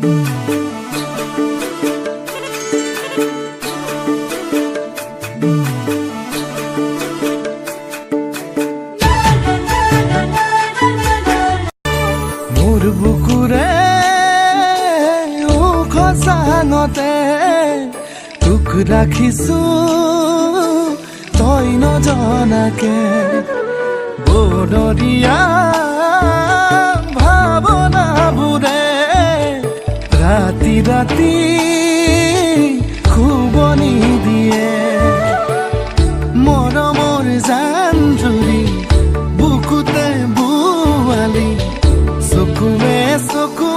মোৰ বুকুৰে খচাঙতে তোক ৰাখিছো তই নজনাকে বনৰীয়া ভাৱনাবোৰে ৰাতি ৰাতি শুবনি দিয়ে মৰমৰ জান জুৰি বুকুতে বুৱালি চকুৱে চকু